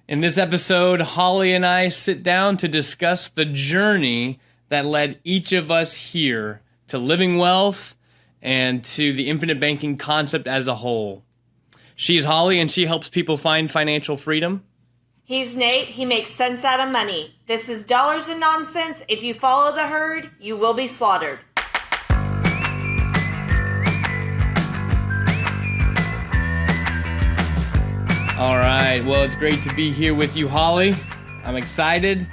In this episode, Holly and I sit down to discuss the journey that led each of us here to living wealth and to the infinite banking concept as a whole. She's Holly and she helps people find financial freedom. He's Nate. He makes sense out of money. This is Dollars and Nonsense. If you follow the herd, you will be slaughtered. All right, well, it's great to be here with you, Holly. I'm excited.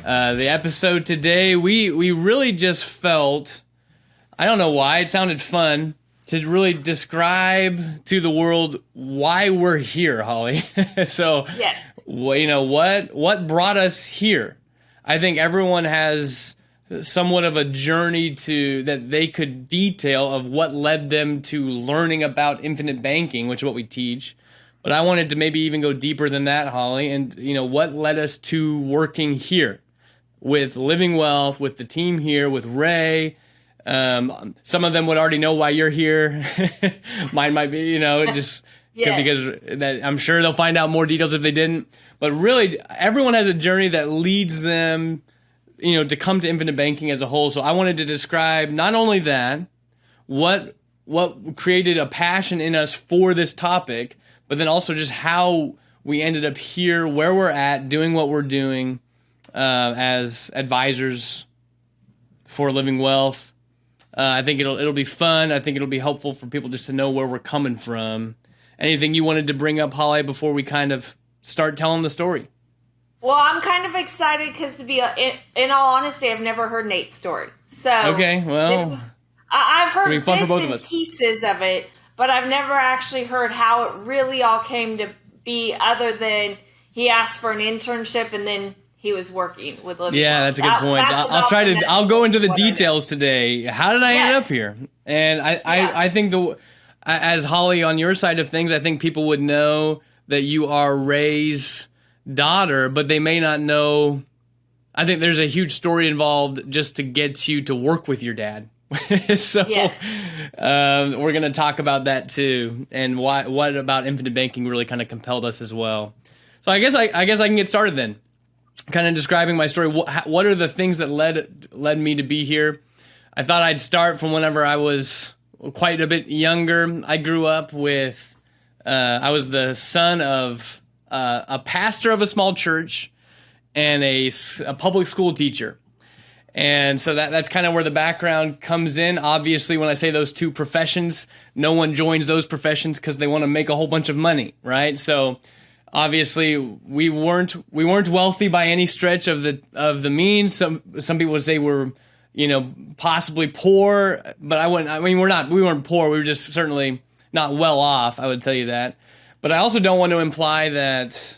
The episode today, we really just felt, I don't know why, it sounded fun to really describe to the world why we're here, Holly. So, yes. You know, what brought us here? I think everyone has somewhat of a journey that they could detail of what led them to learning about infinite banking, which is what we teach. But I wanted to maybe even go deeper than that, Holly, and what led us to working here with Living Wealth, with the team here, with Ray. Some of them would already know why you're here. Mine might be, just Yes. because that I'm sure they'll find out more details if they didn't. But really, everyone has a journey that leads them, to come to infinite banking as a whole. So I wanted to describe not only that, what created a passion in us for this topic, but then also just how we ended up here, where we're at, doing what we're doing as advisors for Living Wealth. I think it'll be fun. I think it'll be helpful for people just to know where we're coming from. Anything you wanted to bring up, Holly, before we kind of start telling the story? Well, I'm kind of excited because to be in all honesty, I've never heard Nate's story. So Okay, well, I've heard it'll be bits fun for both of and us. pieces of it, but I've never actually heard how it really all came to be. Other than he asked for an internship and then he was working with Living Yeah, Wealth. that's a good point. I'll go into the details today. How did I end up here? And I think as Holly, on your side of things, I think people would know that you are Ray's daughter, but they may not know. I think there's a huge story involved just to get you to work with your dad. So Yes. We're going to talk about that too, and what about infinite banking really kind of compelled us as well. So I guess I can get started then, kind of describing my story. What are the things that led me to be here? I thought I'd start from whenever I was quite a bit younger. I grew up with, I was the son of a pastor of a small church and a public school teacher. And so that's kind of where the background comes in. Obviously, when I say those two professions, no one joins those professions because they want to make a whole bunch of money, right? So obviously, we weren't wealthy by any stretch of the means. Some people would say we're possibly poor, but we weren't poor. We were just certainly not well off. I would tell you that. But I also don't want to imply that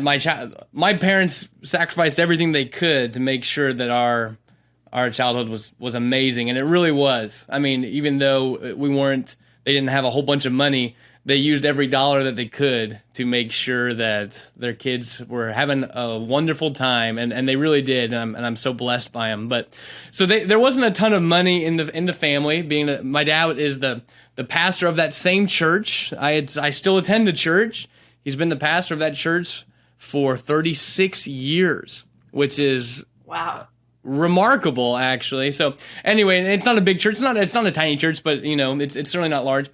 my parents sacrificed everything they could to make sure that our childhood was amazing, and it really was. I mean, even though they didn't have a whole bunch of money, they used every dollar that they could to make sure that their kids were having a wonderful time, and they really did. And I'm so blessed by them. But so there wasn't a ton of money in the family. Being that my dad is the pastor of that same church, I still attend the church. He's been the pastor of that church for 36 years, which is Wow. remarkable, actually. So anyway, it's not a big church. It's not a tiny church, but it's certainly not large.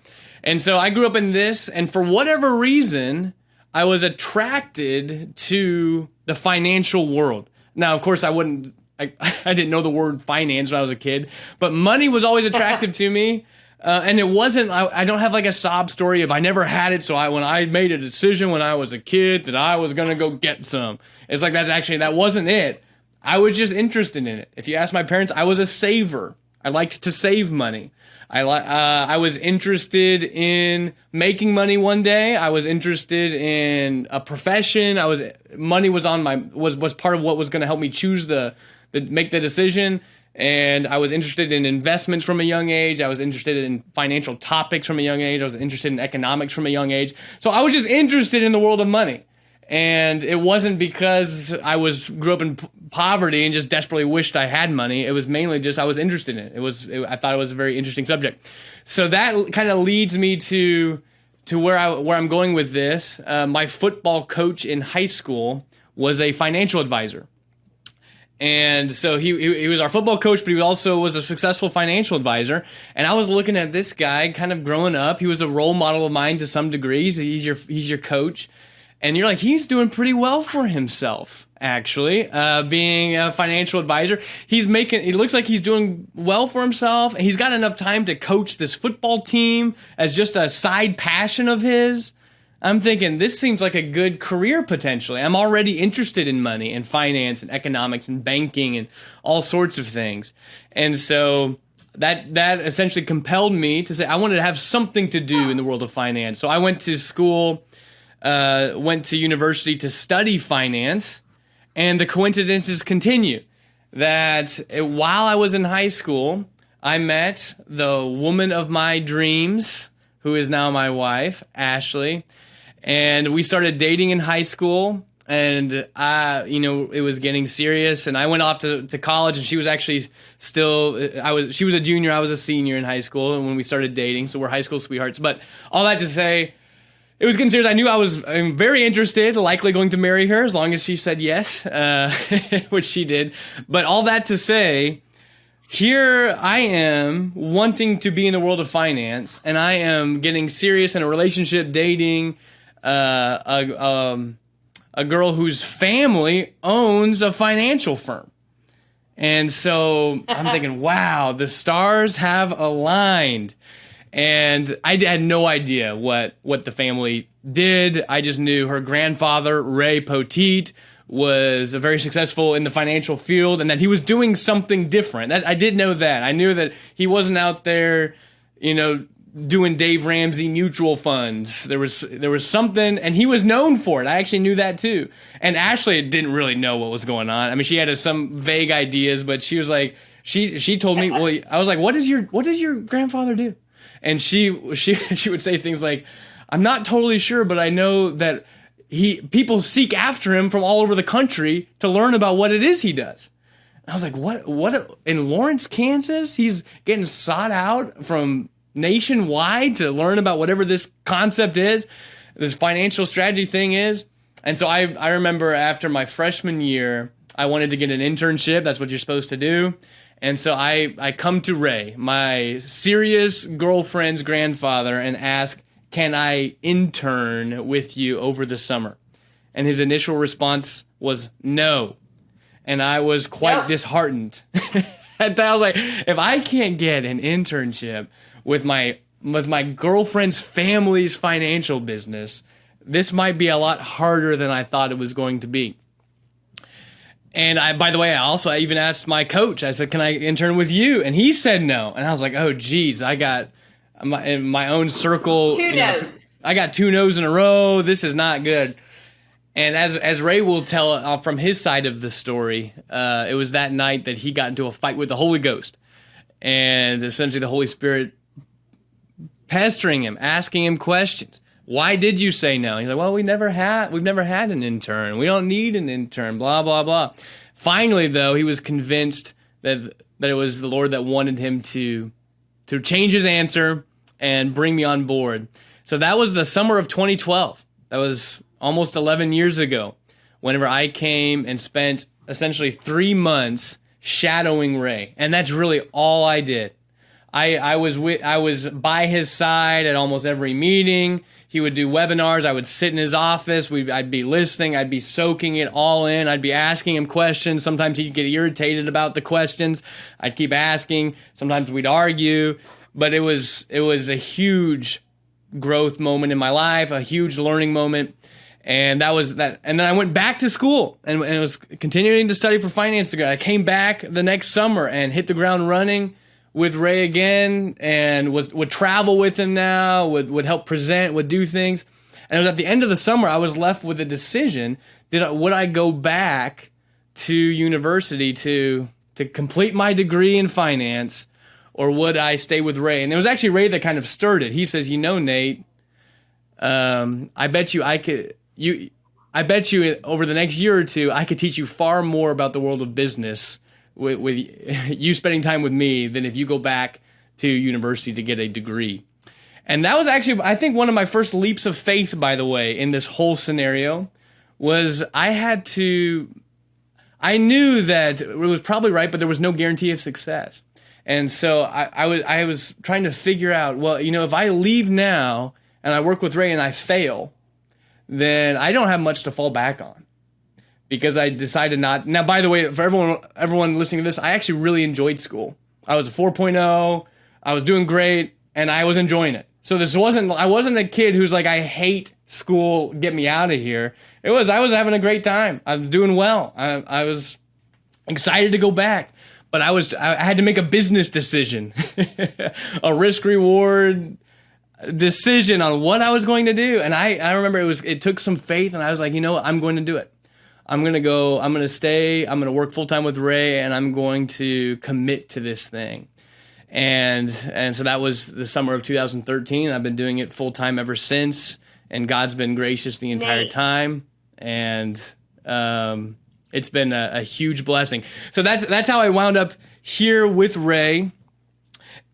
And so I grew up in this, and for whatever reason, I was attracted to the financial world. Now, of course, I didn't know the word finance when I was a kid, but money was always attractive to me. And it wasn't, I don't have like a sob story of I never had it, so when I made a decision when I was a kid that I was going to go get some. It's like that wasn't it. I was just interested in it. If you ask my parents, I was a saver. I liked to save money. I was interested in making money one day. I was interested in a profession. Money was was part of what was going to help me choose make the decision. And I was interested in investments from a young age. I was interested in financial topics from a young age. I was interested in economics from a young age. So I was just interested in the world of money. And it wasn't because I grew up in poverty and just desperately wished I had money. It was mainly just I was interested in it. I thought it was a very interesting subject. So that kind of leads me to to where I'm going with this, my football coach in high school was a financial advisor. And so he was our football coach, but he also was a successful financial advisor. And I was looking at this guy kind of growing up. He was a role model of mine to some degree. He's your coach. And you're like, he's doing pretty well for himself, actually, being a financial advisor. It looks like he's doing well for himself. And he's got enough time to coach this football team as just a side passion of his. I'm thinking, this seems like a good career potentially. I'm already interested in money and finance and economics and banking and all sorts of things. And so that essentially compelled me to say I wanted to have something to do in the world of finance. So I went to school, went to university to study finance, and the coincidences continue. That while I was in high school, I met the woman of my dreams, who is now my wife, Ashley. And we started dating in high school, and it was getting serious. And I went off to college, and she was actually she was a junior, I was a senior in high school, and when we started dating, so we're high school sweethearts. But all that to say, it was getting serious. I knew I'm very interested, likely going to marry her as long as she said yes, which she did. But all that to say, here I am wanting to be in the world of finance, and I am getting serious in a relationship, dating a girl whose family owns a financial firm. And so I'm thinking, wow, the stars have aligned. And I had no idea what the family did. I just knew her grandfather, Ray Poteet, was very successful in the financial field, and that he was doing something different. I did know that. I knew that he wasn't out there, doing Dave Ramsey mutual funds. There was something, and he was known for it. I actually knew that too. And Ashley didn't really know what was going on. I mean, she had some vague ideas, but she was like, she told me, well, I was like, what does your grandfather do? And she would say things like, I'm not totally sure, but I know that people seek after him from all over the country to learn about what it is he does. And I was like, what in Lawrence, Kansas? He's getting sought out from nationwide to learn about whatever this concept is, this financial strategy thing is. And so I remember after my freshman year, I wanted to get an internship. That's what you're supposed to do. And so I come to Ray, my serious girlfriend's grandfather, and ask, can I intern with you over the summer? And his initial response was no. And I was quite disheartened. And I was like, if I can't get an internship with my girlfriend's family's financial business, this might be a lot harder than I thought it was going to be. And by the way, I even asked my coach, I said, can I intern with you? And he said no. And I was like, oh, geez, I got in my own circle. Two no's. I got 2 no's in a row. This is not good. And as Ray will tell from his side of the story, it was that night that he got into a fight with the Holy Ghost. And essentially the Holy Spirit pestering him, asking him questions. Why did you say no? He's like, well, we've never had an intern. We don't need an intern, blah, blah, blah. Finally, though, he was convinced that it was the Lord that wanted him to change his answer and bring me on board. So that was the summer of 2012. That was almost 11 years ago, whenever I came and spent essentially 3 months shadowing Ray. And that's really all I did. I was by his side at almost every meeting. He would do webinars. I would sit in his office. I'd be listening. I'd be soaking it all in. I'd be asking him questions. Sometimes he'd get irritated about the questions. I'd keep asking. Sometimes we'd argue. But it was a huge growth moment in my life, a huge learning moment. And that was that. And then I went back to school and was continuing to study for finance degree. I came back the next summer and hit the ground running with Ray again, and would travel with him now, would help present, would do things. And it was at the end of the summer, I was left with a decision. Would I go back to university to complete my degree in finance, or would I stay with Ray? And it was actually Ray that kind of stirred it. He says, Nate, I bet you over the next year or two, I could teach you far more about the world of business with you spending time with me than if you go back to university to get a degree. And that was actually, I think, one of my first leaps of faith, by the way, in this whole scenario, was I knew that it was probably right, but there was no guarantee of success. And so I was trying to figure out, well, if I leave now and I work with Ray and I fail, then I don't have much to fall back on. Because I decided not. Now, by the way, for everyone listening to this, I actually really enjoyed school. I was a 4.0, I was doing great, and I was enjoying it. So I wasn't a kid who's like, I hate school, get me out of here. I was having a great time. I was doing well. I was excited to go back. But I had to make a business decision, a risk reward decision on what I was going to do. And I remember it took some faith, and I was like, I'm going to do it. I'm going to stay, I'm going to work full time with Ray, and I'm going to commit to this thing. And so that was the summer of 2013. I've been doing it full time ever since, and God's been gracious the entire time. And it's been a huge blessing. So that's how I wound up here with Ray.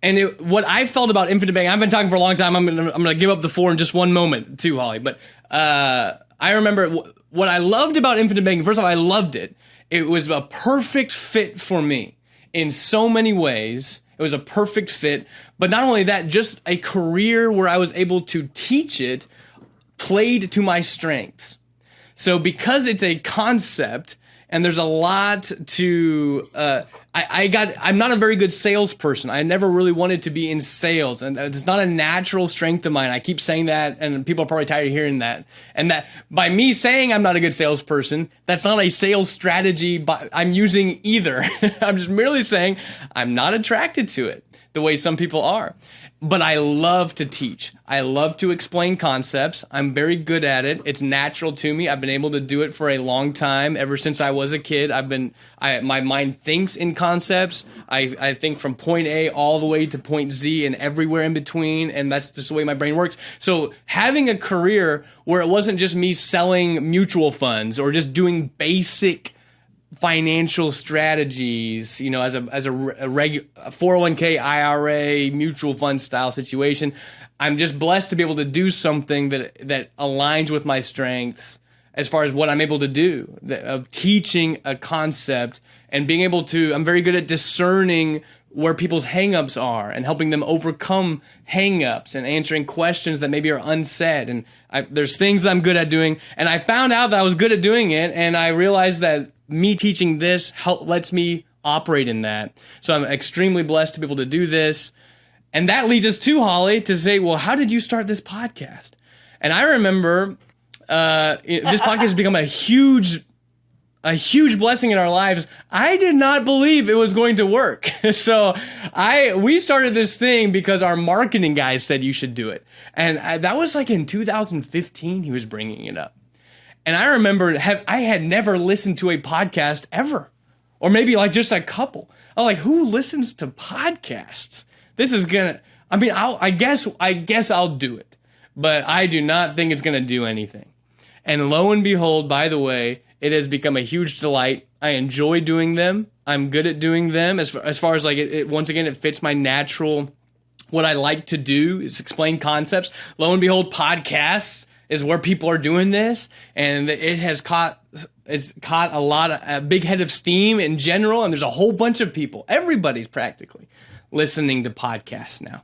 And what I felt about Infinite Banking, I've been talking for a long time. I'm gonna give up the floor in just one moment too, Holly. But I remember what I loved about Infinite Banking. First of all, I loved it. It was a perfect fit for me in so many ways. It was a perfect fit. But not only that, just a career where I was able to teach it played to my strengths. So because it's a concept and there's a lot to, I'm not a very good salesperson. I never really wanted to be in sales, and it's not a natural strength of mine. I keep saying that, and people are probably tired of hearing that. And that by me saying I'm not a good salesperson, that's not a sales strategy I'm using either. I'm just merely saying I'm not attracted to it the way some people are. But I love to teach. I love to explain concepts. I'm very good at it. It's natural to me. I've been able to do it for a long time. Ever since I was a kid, my mind thinks in concepts. I think from point A all the way to point Z and everywhere in between, and that's just the way my brain works. So having a career where it wasn't just me selling mutual funds or just doing basic financial strategies, as a 401k, IRA, mutual fund style situation, I'm just blessed to be able to do something that aligns with my strengths as far as what I'm able to do, of teaching a concept and being able to, I'm very good at discerning where people's hangups are and helping them overcome hangups and answering questions that maybe are unsaid. And there's things that I'm good at doing, and I found out that I was good at doing it, and I realized that me teaching this lets me operate in that. So I'm extremely blessed to be able to do this. And that leads us to Holly to say, well, how did you start this podcast? And I remember this podcast has become a huge blessing in our lives. I did not believe it was going to work. So we started this thing because our marketing guys said you should do it. And that was like in 2015, he was bringing it up. And I remember I had never listened to a podcast ever, or maybe like just a couple. I was like, who listens to podcasts? This is I guess I'll do it, but I do not think it's going to do anything. And lo and behold, by the way, it has become a huge delight. I enjoy doing them. I'm good at doing them as far as like it once again, it fits my natural, what I like to do is explain concepts. Lo and behold, podcasts is where people are doing this, and it's caught a big head of steam in general, and there's a whole bunch of people, everybody's practically listening to podcasts now.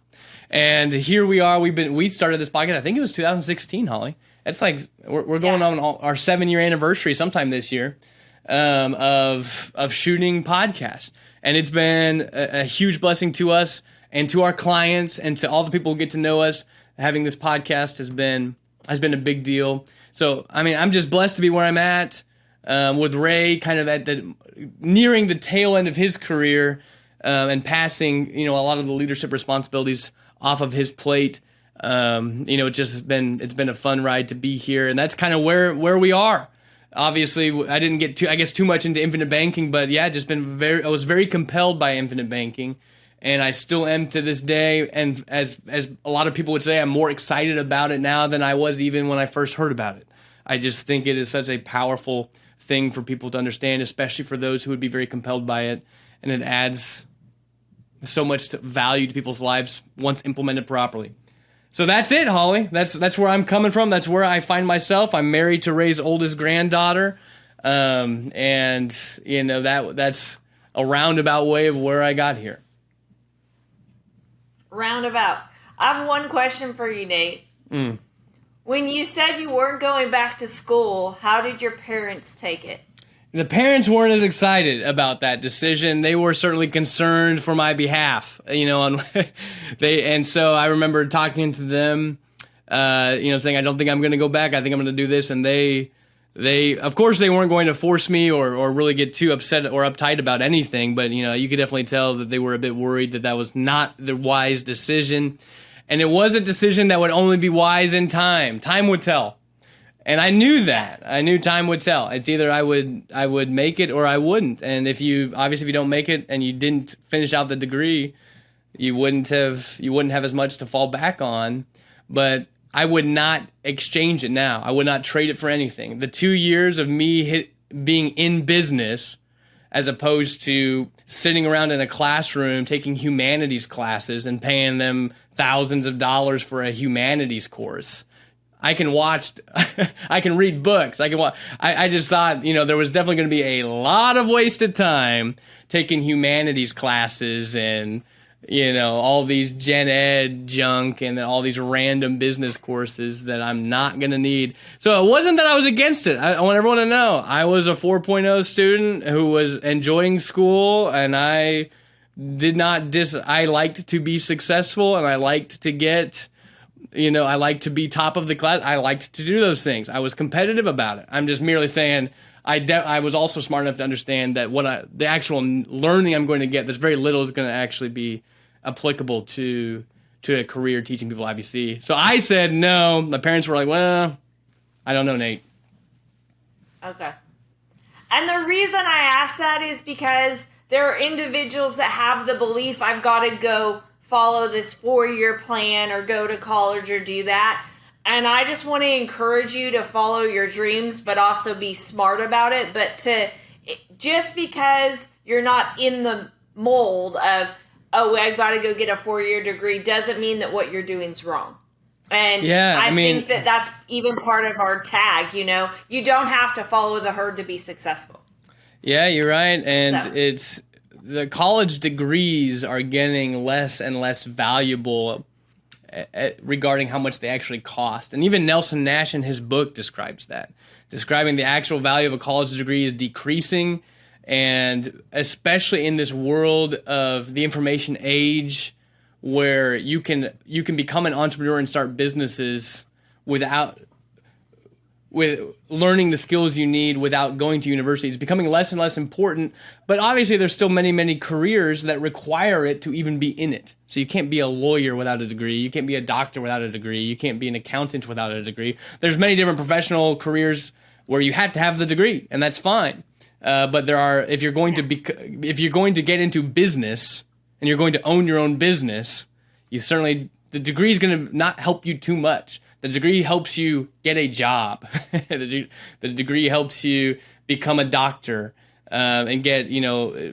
And here we are, we started this podcast, I think it was 2016, Holly. It's like, we're going on our 7-year anniversary sometime this year, of shooting podcasts. And it's been a huge blessing to us and to our clients and to all the people who get to know us. Having this podcast has been a big deal. So, I mean, I'm just blessed to be where I'm at, with Ray kind of nearing the tail end of his career, and passing, a lot of the leadership responsibilities off of his plate. It's been a fun ride to be here, and that's kind of where we are. Obviously, I didn't get too much into Infinite Banking, but yeah, I was very compelled by Infinite Banking. And I still am to this day, and as a lot of people would say, I'm more excited about it now than I was even when I first heard about it. I just think it is such a powerful thing for people to understand, especially for those who would be very compelled by it. And it adds so much value to people's lives once implemented properly. So that's it, Holly. That's where I'm coming from. That's where I find myself. I'm married to Ray's oldest granddaughter, and that's a roundabout way of where I got here. Roundabout. I have one question for you, Nate. When you said you weren't going back to school, how did your parents take it? The parents weren't as excited about that decision. They were certainly concerned for my behalf, and so I remember talking to them, saying, I don't think I'm going to go back. I think I'm going to do this. And they, of course, they weren't going to force me or really get too upset or uptight about anything. But, you could definitely tell that they were a bit worried that was not the wise decision. And it was a decision that would only be wise in time. Time would tell. And I knew that. I knew time would tell. It's either I would make it or I wouldn't. And if you don't make it and you didn't finish out the degree, you wouldn't have as much to fall back on. But I would not exchange it now. I would not trade it for anything. The 2 years of me being in business, as opposed to sitting around in a classroom taking humanities classes and paying them thousands of dollars for a humanities course. I can watch, I can read books. I can watch. I just thought, there was definitely going to be a lot of wasted time taking humanities classes and, all these gen ed junk and all these random business courses that I'm not going to need. So it wasn't that I was against it. I want everyone to know I was a 4.0 student who was enjoying school, and I did not I liked to be successful, and I liked to get, I liked to be top of the class. I liked to do those things. I was competitive about it. I'm just merely saying I was also smart enough to understand that the actual learning I'm going to get, there's very little is going to actually be applicable to a career teaching people IBC. So I said no. My parents were like, well, I don't know, Nate. Okay. And the reason I ask that is because there are individuals that have the belief I've got to go follow this 4-year plan or go to college or do that. And I just want to encourage you to follow your dreams, but also be smart about it. But just because you're not in the mold of, oh, I've got to go get a 4-year degree, doesn't mean that what you're doing is wrong. And yeah, I think that that's even part of our tag, You don't have to follow the herd to be successful. Yeah, you're right. And the college degrees are getting less and less valuable regarding how much they actually cost. And even Nelson Nash in his book describes that, describing the actual value of a college degree is decreasing. And especially in this world of the information age, where you can become an entrepreneur and start businesses with learning the skills you need without going to university. It's becoming less and less important, but obviously there's still many, many careers that require it to even be in it. So you can't be a lawyer without a degree. You can't be a doctor without a degree. You can't be an accountant without a degree. There's many different professional careers where you have to have the degree, and that's fine. But there are, if you're going to get into business and you're going to own your own business, the degree is going to not help you too much. The degree helps you get a job. The degree helps you become a doctor and get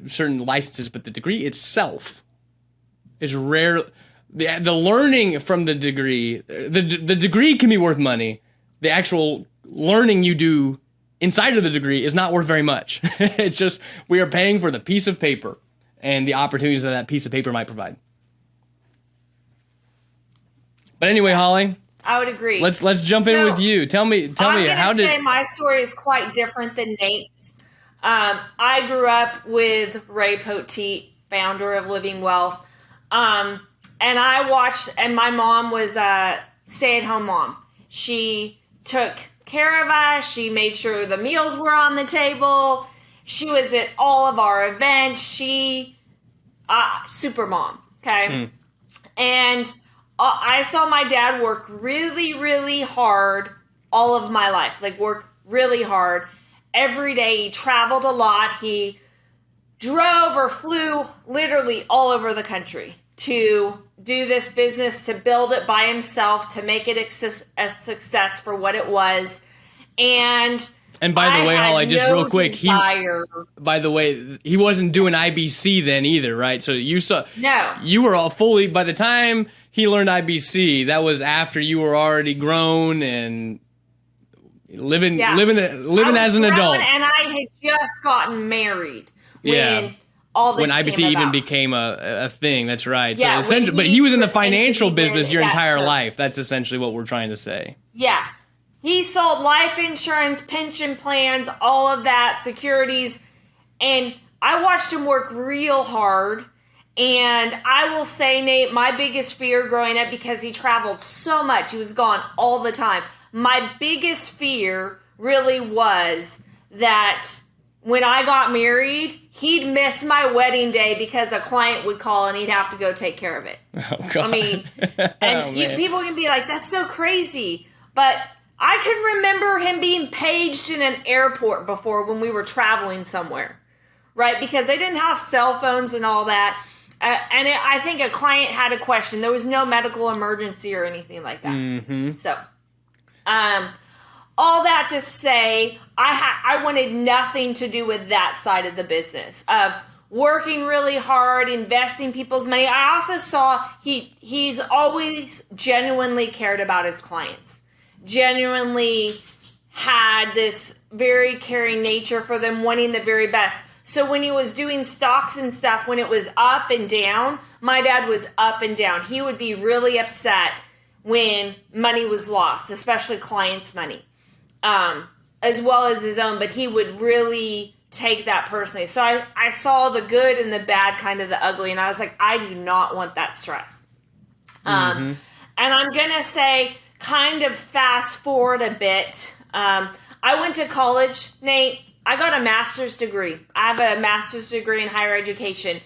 certain licenses. But the degree itself is rare. The learning from the degree, the degree can be worth money. The actual learning you do inside of the degree is not worth very much. It's just we are paying for the piece of paper and the opportunities that piece of paper might provide. But anyway, Holly, I would agree. Let's jump in with you. Tell me how did my story is quite different than Nate's. I grew up with Ray Poteet, founder of Living Wealth, and I watched. And my mom was a stay-at-home mom. She took care of us. She made sure the meals were on the table. She was at all of our events. She super mom. Okay, and I saw my dad work really, really hard all of my life. Work really hard every day. He traveled a lot. He drove or flew literally all over the country to do this business, to build it by himself, to make it a success for what it was. And by the way, Holly, just real quick, by the way, he wasn't doing IBC then either, right? So you were all fully, by the time he learned IBC, that was after you were already grown and living as an adult. And I had just gotten married when all this when IBC came even about. became a thing. That's right. Yeah, So but he was in the financial business your entire life. That's essentially what we're trying to say. Yeah. He sold life insurance, pension plans, all of that, securities. And I watched him work real hard. And I will say, Nate, my biggest fear growing up, because he traveled so much, he was gone all the time. My biggest fear really was that when I got married, he'd miss my wedding day because a client would call and he'd have to go take care of it. Oh, God. I mean, and people can be like, that's so crazy. But I can remember him being paged in an airport before when we were traveling somewhere, right? Because they didn't have cell phones and all that. I think a client had a question. There was no medical emergency or anything like that. Mm-hmm. So, all that to say, I wanted nothing to do with that side of the business of working really hard, investing people's money. I also saw he's always genuinely cared about his clients, genuinely had this very caring nature for them, wanting the very best. So when he was doing stocks and stuff, when it was up and down, my dad was up and down. He would be really upset when money was lost, especially clients' money, as well as his own, but he would really take that personally. So I saw the good and the bad, kind of the ugly, and I was like, I do not want that stress. And I'm going to say, kind of fast forward a bit. I went to college, Nate. I got a master's degree. I have a master's degree in higher education.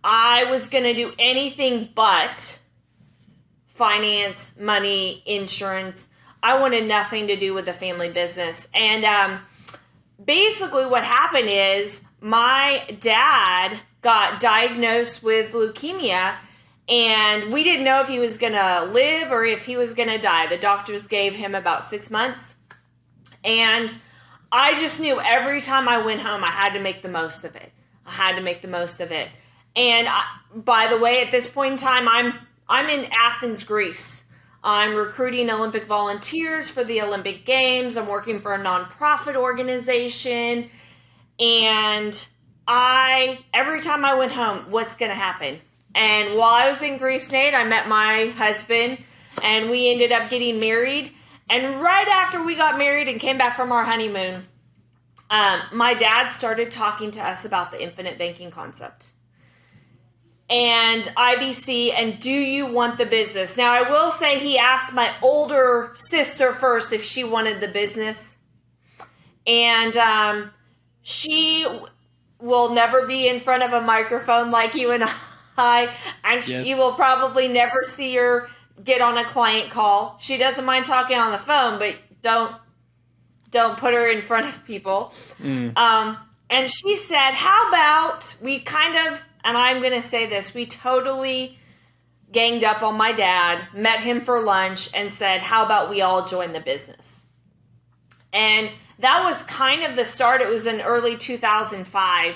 I was going to do anything but finance, money, insurance. I wanted nothing to do with the family business. And basically what happened is my dad got diagnosed with leukemia, and we didn't know if he was going to live or if he was going to die. The doctors gave him about 6 months. And I just knew every time I went home, I had to make the most of it. And by the way, at this point in time, I'm in Athens, Greece. I'm recruiting Olympic volunteers for the Olympic Games. I'm working for a nonprofit organization. And every time I went home, what's going to happen? And while I was in Greece, Nate, I met my husband, and we ended up getting married. And right after we got married and came back from our honeymoon, my dad started talking to us about the infinite banking concept and IBC and do you want the business? Now, I will say he asked my older sister first if she wanted the business. And she will never be in front of a microphone like you and I. And Yes. you will probably never see her get on a client call. She doesn't mind talking on the phone, but don't put her in front of people. And she said, how about we kind of, and I'm going to say this, we totally ganged up on my dad, met him for lunch, and said, how about we all join the business? And that was kind of the start. It was in early 2005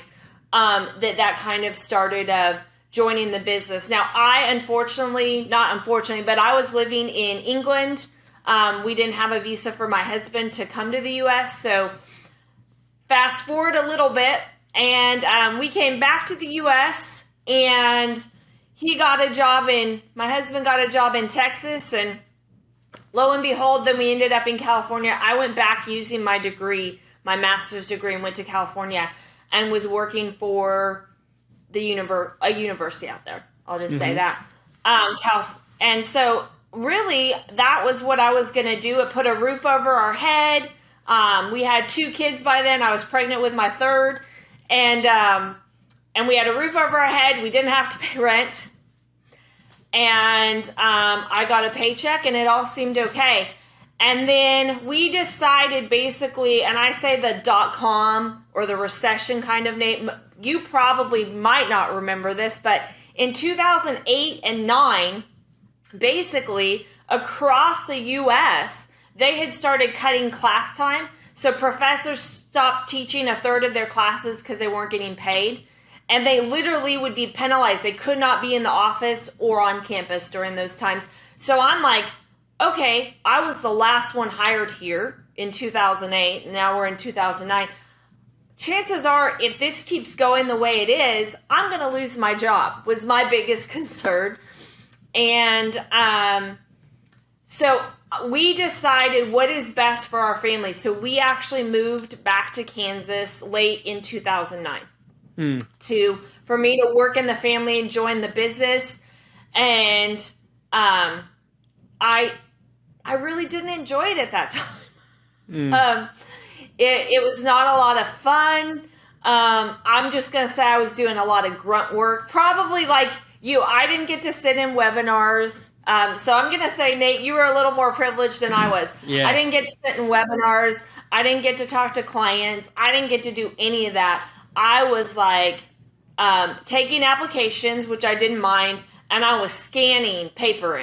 that kind of started of joining the business. Now, not unfortunately, but I was living in England. We didn't have a visa for my husband to come to the U.S. So fast forward a little bit, and we came back to the U.S. and my husband got a job in Texas, and lo and behold, then we ended up in California. I went back using my degree, my master's degree, and went to California and was working for a university out there. I'll just say that. And so really that was what I was going to do. It put a roof over our head. We had 2 kids by then. I was pregnant with my third, and we had a roof over our head. We didn't have to pay rent. And I got a paycheck, and it all seemed okay. And then we decided basically, and I say the .com or the recession kind of name, you probably might not remember this, but in 2008 and 9, basically across the U.S., they had started cutting class time. So professors stopped teaching a third of their classes because they weren't getting paid. And they literally would be penalized. They could not be in the office or on campus during those times. So I'm like, okay, I was the last one hired here in 2008. And now we're in 2009. Chances are, if this keeps going the way it is, I'm going to lose my job, was my biggest concern. And so we decided what is best for our family. So we actually moved back to Kansas late in 2009 for me to work in the family and join the business. And I really didn't enjoy it at that time. It was not a lot of fun. I'm just going to say I was doing a lot of grunt work. Probably like you, I didn't get to sit in webinars. So I'm going to say, Nate, you were a little more privileged than I was. Yes. I didn't get to sit in webinars. I didn't get to talk to clients. I didn't get to do any of that. I was like taking applications, which I didn't mind, and I was scanning paper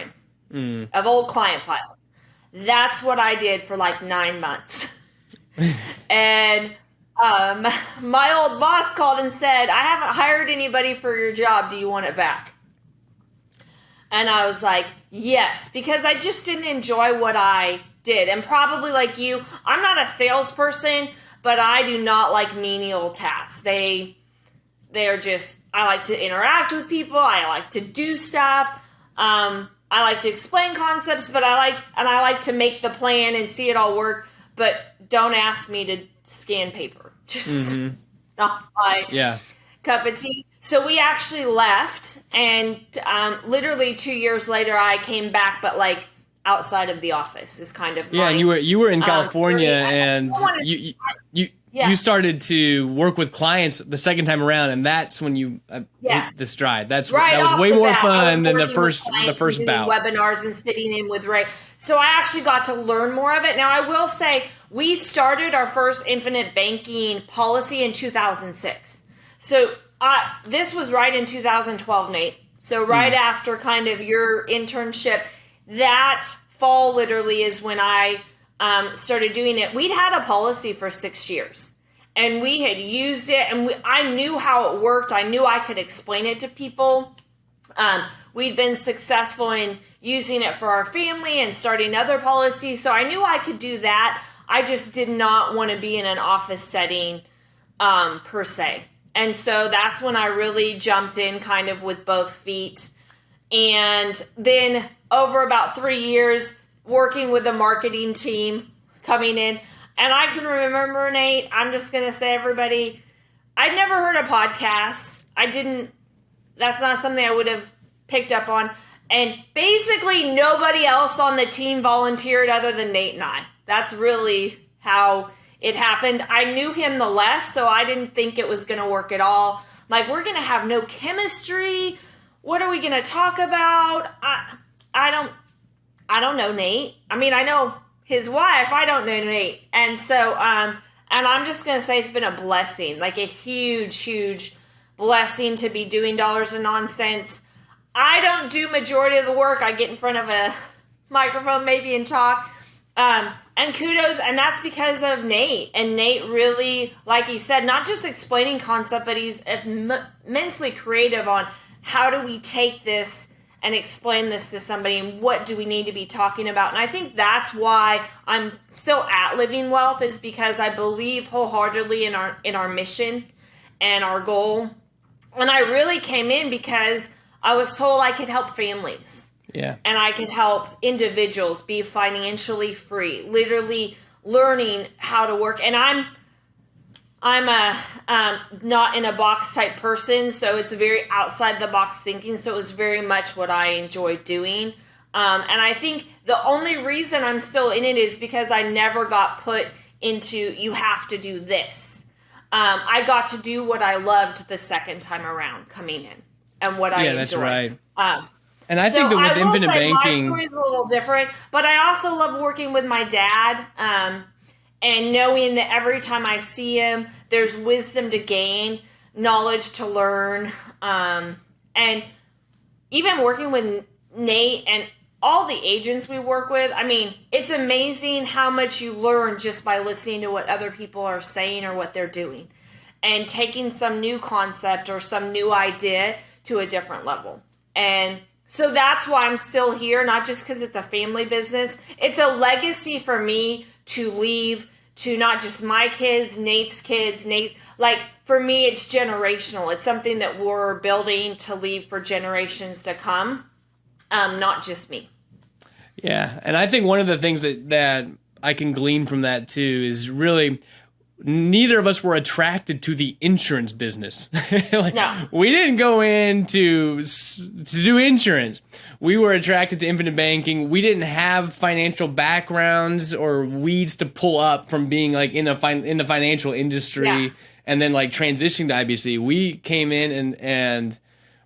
in of old client files. That's what I did for like 9 months. And my old boss called and said, I haven't hired anybody for your job. Do you want it back? And I was like, yes, because I just didn't enjoy what I did. And probably like you, I'm not a salesperson, but I do not like menial tasks. They're just, I like to interact with people. I like to do stuff. I like to explain concepts, but I like to make the plan and see it all work. But don't ask me to scan paper. Just not my cup of tea. So we actually left, and literally 2 years later, I came back, but like outside of the office is kind of and you were in California, and you started to work with clients the second time around, and that's when you hit the stride. That was way more fun than the first bout. Webinars and sitting in with Ray. So I actually got to learn more of it. Now I will say we started our first infinite banking policy in 2006. So this was right in 2012, Nate. So right after kind of your internship, that fall literally is when I started doing it. We'd had a policy for 6 years, and we had used it, and I knew how it worked. I knew I could explain it to people. We'd been successful in using it for our family and starting other policies, so I knew I could do that. I just did not want to be in an office setting per se. And so that's when I really jumped in kind of with both feet. And then over about 3 years, working with the marketing team coming in. And I can remember, Nate, I'm just going to say, everybody, I'd never heard of podcasts. That's not something I would have picked up on. And basically nobody else on the team volunteered other than Nate and I. That's really how it happened. I knew him the less, so I didn't think it was going to work at all. I'm like, we're going to have no chemistry. What are we going to talk about? I don't know Nate. I mean, I know his wife. I don't know Nate. And so, and I'm just going to say it's been a blessing, like a huge, huge blessing to be doing Dollars and Nonsense. I don't do majority of the work. I get in front of a microphone maybe and talk. And kudos, and that's because of Nate. And Nate really, like he said, not just explaining concept, but he's immensely creative on how do we take this and explain this to somebody, and what do we need to be talking about. And I think that's why I'm still at Living Wealth, is because I believe wholeheartedly in our mission and our goal. And I really came in because I was told I could help families. Yeah. And I can help individuals be financially free, literally learning how to work. And I'm a not in a box type person, so it's very outside the box thinking. So it was very much what I enjoyed doing. And I think the only reason I'm still in it is because I never got put into, you have to do this. I got to do what I loved the second time around coming in, and what I enjoyed. Yeah, that's right. And I think that with infinite banking, my story is a little different, but I also love working with my dad, and knowing that every time I see him, there's wisdom to gain, knowledge to learn, and even working with Nate and all the agents we work with. I mean, it's amazing how much you learn just by listening to what other people are saying or what they're doing. and taking some new concept or some new idea to a different level. And so that's why I'm still here, not just because it's a family business. It's a legacy for me to leave to not just my kids, Nate's kids, like for me, it's generational. It's something that we're building to leave for generations to come, not just me. Yeah, and I think one of the things that I can glean from that too is really neither of us were attracted to the insurance business. No. We didn't go in to do insurance. We were attracted to infinite banking. We didn't have financial backgrounds or weeds to pull up from being like in the financial industry and then like transitioning to IBC. We came in and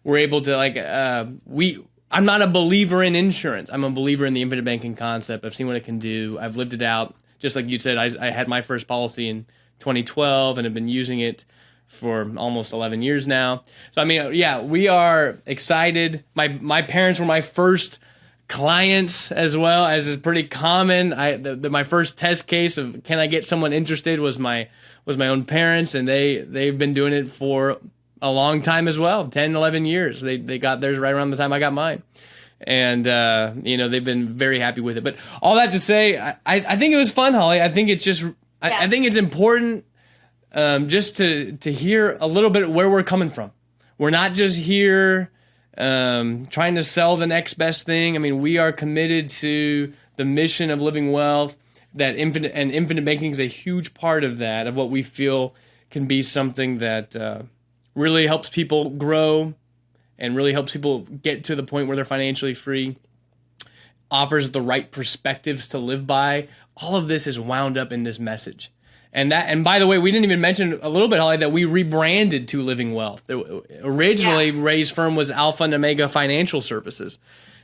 were able to like I'm not a believer in insurance. I'm a believer in the infinite banking concept. I've seen what it can do. I've lived it out. Just like you said, I had my first policy in 2012 and have been using it for almost 11 years now. So, I mean, yeah, we are excited. My parents were my first clients as well, as is pretty common. My first test case of can I get someone interested was my own parents, and they've been doing it for a long time as well, 10, 11 years. They got theirs right around the time I got mine. And, they've been very happy with it. But all that to say, I think it was fun, Holly. I think it's just, I think it's important just to hear a little bit where we're coming from. We're not just here trying to sell the next best thing. I mean, we are committed to the mission of Living Wealth, that infinite banking is a huge part of that, of what we feel can be something that really helps people grow and really helps people get to the point where they're financially free, offers the right perspectives to live by. All of this is wound up in this message. And by the way, we didn't even mention a little bit, Holly, that we rebranded to Living Wealth. Originally, Ray's firm was Alpha and Omega Financial Services.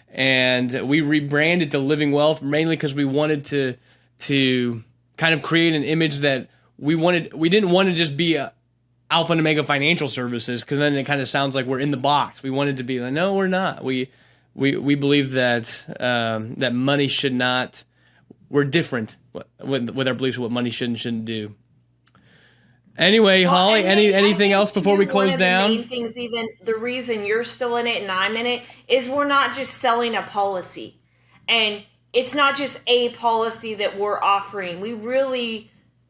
And we rebranded to Living Wealth mainly because we wanted to kind of create an image that we didn't want to just be a Alpha and Omega Financial Services, because then it kind of sounds like we're in the box. We wanted to be like, no, we're not. We believe that that money should not. We're different with our beliefs of what money should and shouldn't do. Anyway, well, Holly, anything else before we close down? The main things, even the reason you're still in it and I'm in it, is we're not just selling a policy, and it's not just a policy that we're offering. We really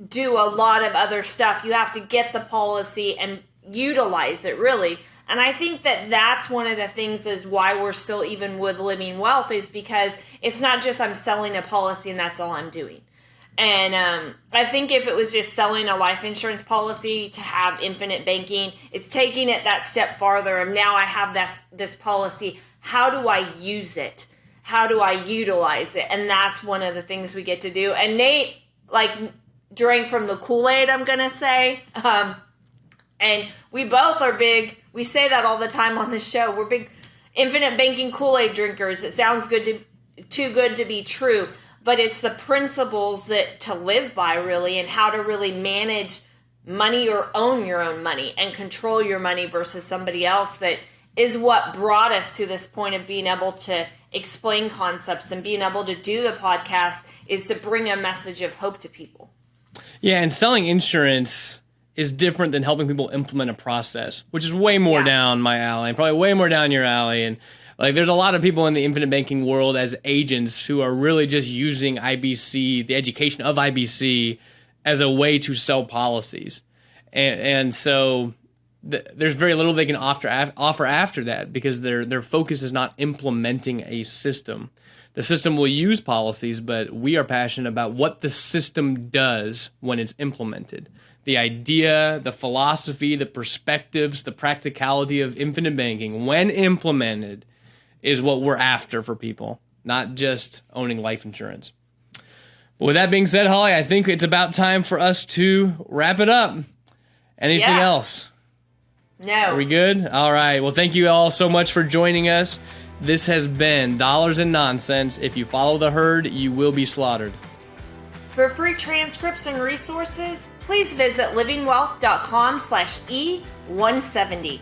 do a lot of other stuff. You have to get the policy and utilize it, really. And I think that that's one of the things is why we're still even with Living Wealth, is because it's not just I'm selling a policy and that's all I'm doing. And I think if it was just selling a life insurance policy to have infinite banking, it's taking it that step farther. And now I have this policy. How do I use it? How do I utilize it? And that's one of the things we get to do. And Nate, drank from the Kool-Aid, I'm going to say. And we both are big. We say that all the time on this show. We're big infinite banking Kool-Aid drinkers. It sounds too good to be true. But it's the principles that to live by, really, and how to really manage money or own your own money and control your money versus somebody else, that is what brought us to this point of being able to explain concepts and being able to do the podcast, is to bring a message of hope to people. Yeah, and selling insurance is different than helping people implement a process, which is way more down my alley, and probably way more down your alley. And there's a lot of people in the infinite banking world as agents who are really just using IBC, the education of IBC, as a way to sell policies. And so there's very little they can offer after that, because their focus is not implementing a system. The system will use policies, but we are passionate about what the system does when it's implemented. The idea, the philosophy, the perspectives, the practicality of infinite banking, when implemented, is what we're after for people, not just owning life insurance. But with that being said, Holly, I think it's about time for us to wrap it up. Anything else? No. Are we good? All right. Well, thank you all so much for joining us. This has been Dollars and Nonsense. If you follow the herd, you will be slaughtered. For free transcripts and resources, please visit livingwealth.com/E170.